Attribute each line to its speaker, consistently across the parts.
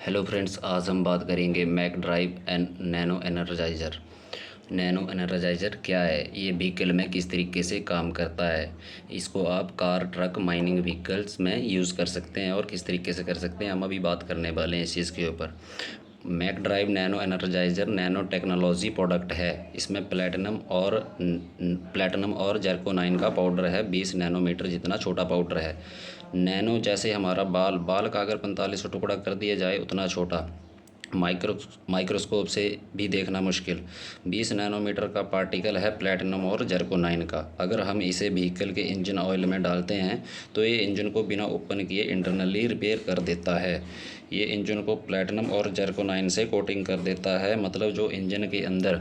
Speaker 1: Hello friends, आज हम बात करेंगे Mac Drive and Nano Energizer. Nano Energizer क्या है, ये व्हीकल में किस तरीके से काम करता है, इसको आप कार, ट्रक, माइनिंग व्हीकल्स में यूज़ कर सकते हैं और किस तरीके से कर सकते हैं, हम अभी बात करने वाले हैं इस चीज़ के ऊपर। Mac Drive Nano Energizer nano technology product है। इसमें प्लेटिनम और जर्कोनाइन का पाउडर है। 20 नैनोमीटर जितना छोटा पाउडर है। नैनो जैसे हमारा बाल का अगर 45 टुकड़ा कर दिया जाए उतना छोटा, माइक्रोस्कोप से भी देखना मुश्किल। 20 नैनोमीटर का पार्टिकल है प्लेटिनम और जर्कोनाइन का। अगर हम इसे व्हीकल के इंजन ऑयल में डालते हैं तो ये इंजन को बिना ओपन किए इंटरनली रिपेयर कर देता है। ये इंजन को प्लेटिनम और जर्कोनाइन से कोटिंग कर देता है, मतलब जो इंजन के अंदर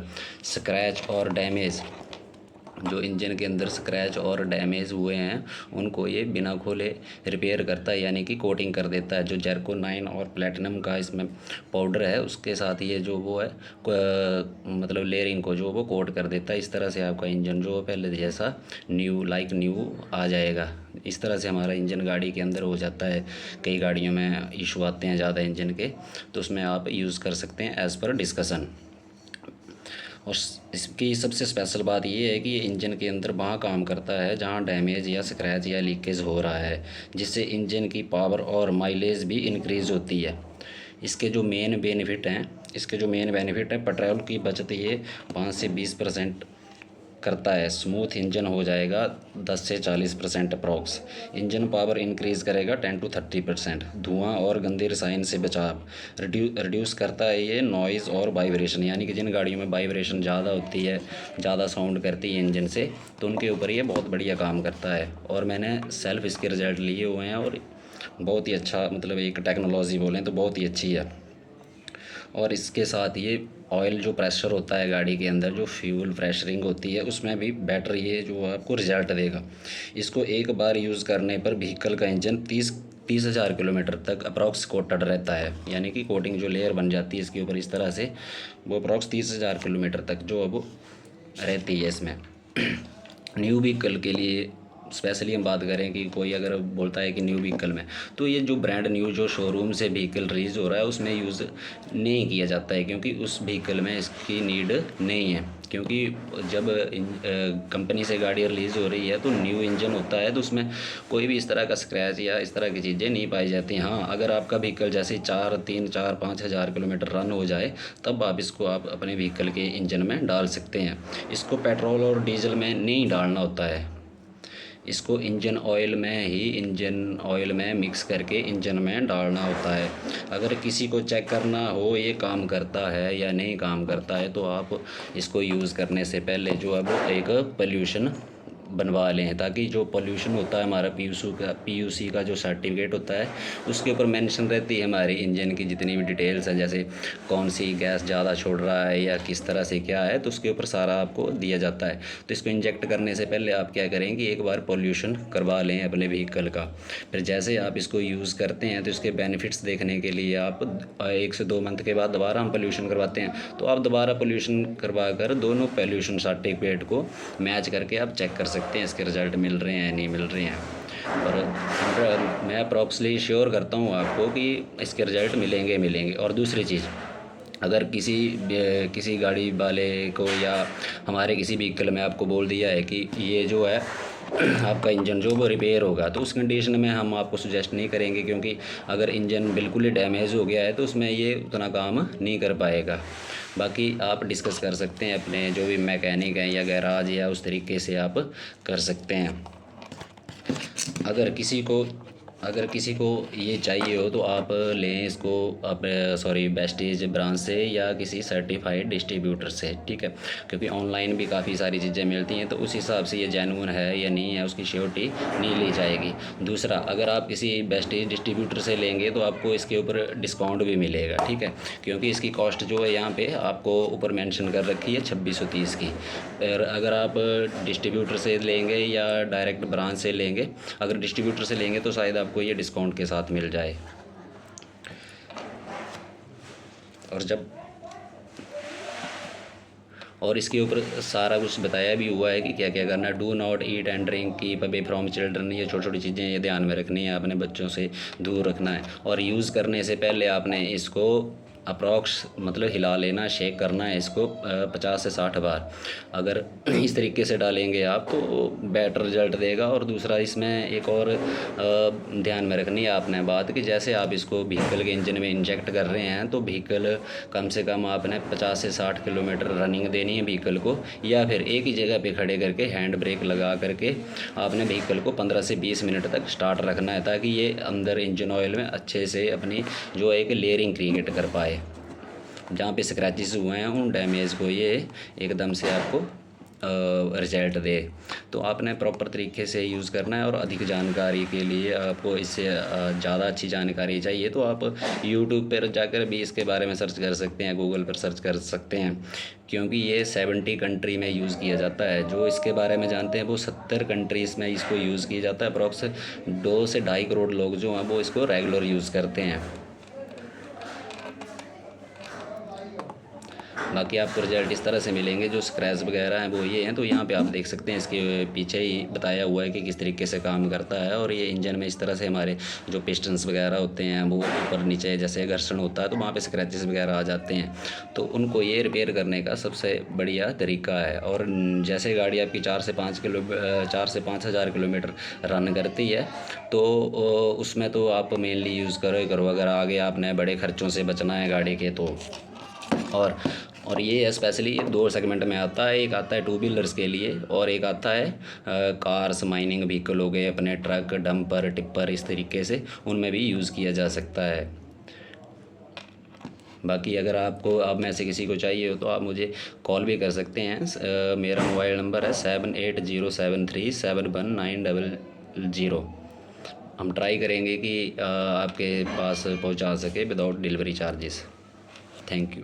Speaker 1: स्क्रैच और डैमेज हुए हैं उनको ये बिना खोले रिपेयर करता है, यानी कि कोटिंग कर देता है। जो जर्कोनाइन और प्लेटिनम का इसमें पाउडर है उसके साथ ये जो वो है मतलब लेयरिंग को जो वो कोट कर देता है। इस तरह से आपका इंजन जो पहले जैसा न्यू आ जाएगा। इस तरह से हमारा इंजन गाड़ी के अंदर हो जाता है। कई गाड़ियों में इशू आते हैं ज़्यादा इंजन के, तो उसमें आप यूज़ कर सकते हैं एज़ पर डिस्कशन। और इसकी सबसे स्पेशल बात ये है कि ये इंजन के अंदर वहाँ काम करता है जहाँ डैमेज या स्क्रैच या लीकेज हो रहा है, जिससे इंजन की पावर और माइलेज भी इंक्रीज़ होती है। इसके जो मेन बेनिफिट है पेट्रोल की बचत ये 5 से 20% करता है। स्मूथ इंजन हो जाएगा 10 से 40% अप्रॉक्स। इंजन पावर इंक्रीज़ करेगा 10 to 30%। धुआं और गंदे रसायन से बचाव रिड्यूस करता है ये नॉइज़ और वाइब्रेशन, यानी कि जिन गाड़ियों में वाइब्रेशन ज़्यादा होती है, ज़्यादा साउंड करती है इंजन से, तो उनके ऊपर ये बहुत बढ़िया काम करता है। और मैंने सेल्फ इसके रिजल्ट लिए हुए हैं और बहुत ही अच्छा, मतलब एक टेक्नोलॉजी बोलें तो बहुत ही अच्छी है। और इसके साथ ये ऑयल जो प्रेशर होता है गाड़ी के अंदर, जो फ्यूल प्रेशरिंग होती है, उसमें भी बेटर ये जो आपको रिजल्ट देगा। इसको एक बार यूज़ करने पर व्हीकल का इंजन 30,000 किलोमीटर तक अप्रॉक्स कोटेड रहता है, यानी कि कोटिंग जो लेयर बन जाती है इसके ऊपर इस तरह से, वो अप्रॉक्स 30,000 किलोमीटर तक जो अब रहती है इसमें। न्यू व्हीकल के लिए स्पेशली हम बात करें कि कोई अगर बोलता है कि न्यू व्हीकल में, तो ये जो ब्रांड न्यू जो शोरूम से व्हीकल रिलीज़ हो रहा है उसमें यूज़ नहीं किया जाता है, क्योंकि उस व्हीकल में इसकी नीड नहीं है। क्योंकि जब कंपनी से गाड़ी रिलीज़ हो रही है तो न्यू इंजन होता है, तो उसमें कोई भी इस तरह का स्क्रैच या इस तरह की चीज़ें नहीं पाई जाती। हाँ, अगर आपका व्हीकल जैसे 4-5 हज़ार किलोमीटर रन हो जाए तब आप अपने व्हीकल के इंजन में डाल सकते हैं। इसको पेट्रोल और डीजल में नहीं डालना होता है, इसको इंजन ऑयल में मिक्स करके इंजन में डालना होता है। अगर किसी को चेक करना हो ये काम करता है या नहीं काम करता है, तो आप इसको यूज़ करने से पहले जो अब एक पोल्यूशन बनवा लें, ताकि जो पोल्यूशन होता है हमारा पीयूसी का जो सर्टिफिकेट होता है उसके ऊपर मेंशन रहती है हमारे इंजन की जितनी भी डिटेल्स हैं, जैसे कौन सी गैस ज़्यादा छोड़ रहा है या किस तरह से क्या है, तो उसके ऊपर सारा आपको दिया जाता है। तो इसको इंजेक्ट करने से पहले आप क्या करेंगे, एक बार पोल्यूशन करवा लें अपने व्हीकल का। फिर जैसे आप इसको यूज़ करते हैं तो इसके बेनिफिट्स देखने के लिए आप 1 से 2 मंथ के बाद दोबारा हम पोल्यूशन करवाते हैं, तो आप दोबारा पोल्यूशन करवा कर दोनों पोल्यूशन सर्टिफिकेट को मैच करके आप चेक कर सकते हैं इसके रिज़ल्ट मिल रहे हैं या नहीं मिल रहे हैं। और मैं अप्रॉक्सली श्योर करता हूँ आपको कि इसके रिज़ल्ट मिलेंगे। और दूसरी चीज़, अगर किसी गाड़ी वाले को या हमारे किसी व्हीकल में आपको बोल दिया है कि ये जो है आपका इंजन जो वो रिपेयर होगा, तो उस कंडीशन में हम आपको सुजेस्ट नहीं करेंगे, क्योंकि अगर इंजन बिल्कुल ही डैमेज हो गया है तो उसमें ये उतना काम नहीं कर पाएगा। बाकी आप डिस्कस कर सकते हैं अपने जो भी मैकेनिक हैं या गैराज, या उस तरीके से आप कर सकते हैं। अगर किसी को ये चाहिए हो तो आप लें इसको बेस्टीज ब्रांच से या किसी सर्टिफाइड डिस्ट्रीब्यूटर से, ठीक है, क्योंकि ऑनलाइन भी काफ़ी सारी चीज़ें मिलती हैं, तो उस हिसाब से ये जेन्युइन है या नहीं है उसकी श्योरिटी नहीं ली जाएगी। दूसरा, अगर आप किसी बेस्टीज डिस्ट्रीब्यूटर से लेंगे तो आपको इसके ऊपर डिस्काउंट भी मिलेगा, ठीक है, क्योंकि इसकी कॉस्ट जो है यहाँ पे आपको ऊपर मेंशन कर रखी है 2630 की। और अगर आप डिस्ट्रीब्यूटर से लेंगे या डायरेक्ट ब्रांच से लेंगे, अगर डिस्ट्रीब्यूटर से लेंगे तो शायद आपको ये डिस्काउंट के साथ मिल जाए। और इसके ऊपर सारा कुछ बताया भी हुआ है कि क्या क्या करना है। Do not eat and drink, keep away from children, ये छोटी छोटी चीज़ें ये ध्यान में रखनी है, अपने बच्चों से दूर रखना है। और यूज़ करने से पहले आपने इसको अप्रॉक्स मतलब हिला लेना, शेक करना है इसको 50 से 60 बार। अगर इस तरीके से डालेंगे आप तो बेटर रिजल्ट देगा। और दूसरा इसमें एक और ध्यान में रखनी है आपने बात कि जैसे आप इसको व्हीकल के इंजन में इंजेक्ट कर रहे हैं तो व्हीकल कम से कम आपने 50 से 60 किलोमीटर रनिंग देनी है व्हीकल को, या फिर एक ही जगह पे खड़े करके हैंड ब्रेक लगा करके आपने व्हीकल को 15 से 20 मिनट तक स्टार्ट रखना है, ताकि ये अंदर इंजन ऑयल में अच्छे से अपनी जो एक लेयरिंग क्रिएट कर पाए। जहाँ पे स्क्रैचेस हुए हैं उन डैमेज को ये एकदम से आपको रिजल्ट दे। तो आपने प्रॉपर तरीके से यूज़ करना है। और अधिक जानकारी के लिए आपको इससे ज़्यादा अच्छी जानकारी चाहिए तो आप यूट्यूब पर जाकर भी इसके बारे में सर्च कर सकते हैं, गूगल पर सर्च कर सकते हैं, क्योंकि ये 70 कंट्री में यूज़ किया जाता है। जो इसके बारे में जानते हैं वो 70 कंट्रीज़ में इसको यूज़ किया जाता है। अप्रॉक्स 2 से 2.5 करोड़ लोग जो हैं वो इसको रेगुलर यूज़ करते हैं। बाकी आपको रिजल्ट इस तरह से मिलेंगे। जो स्क्रैच वगैरह हैं वो ये हैं, तो यहाँ पे आप देख सकते हैं इसके पीछे ही बताया हुआ है कि किस तरीके से काम करता है। और ये इंजन में इस तरह से हमारे जो पिस्टन्स वगैरह होते हैं वो ऊपर नीचे जैसे घर्षण होता है तो वहाँ पे स्क्रैचेस वगैरह आ जाते हैं, तो उनको ये रिपेयर करने का सबसे बढ़िया तरीका है। और जैसे गाड़ी आपकी 4 से 5 हज़ार किलोमीटर रन करती है तो उसमें तो आप मेनली यूज़ करो अगर आगे आपने बड़े खर्चों से बचना है गाड़ी के तो। और ये स्पेशली 2 सेगमेंट में आता है, एक आता है 2 व्हीलर्स के लिए और एक आता है कार्स, माइनिंग व्हीकल हो गए, अपने ट्रक, डंपर, टिप्पर, इस तरीके से उनमें भी यूज़ किया जा सकता है। बाकी अगर आपको आप में से किसी को चाहिए हो तो आप मुझे कॉल भी कर सकते हैं। मेरा मोबाइल नंबर है 78037190। हम ट्राई करेंगे कि आपके पास पहुंचा सके without delivery charges. Thank you.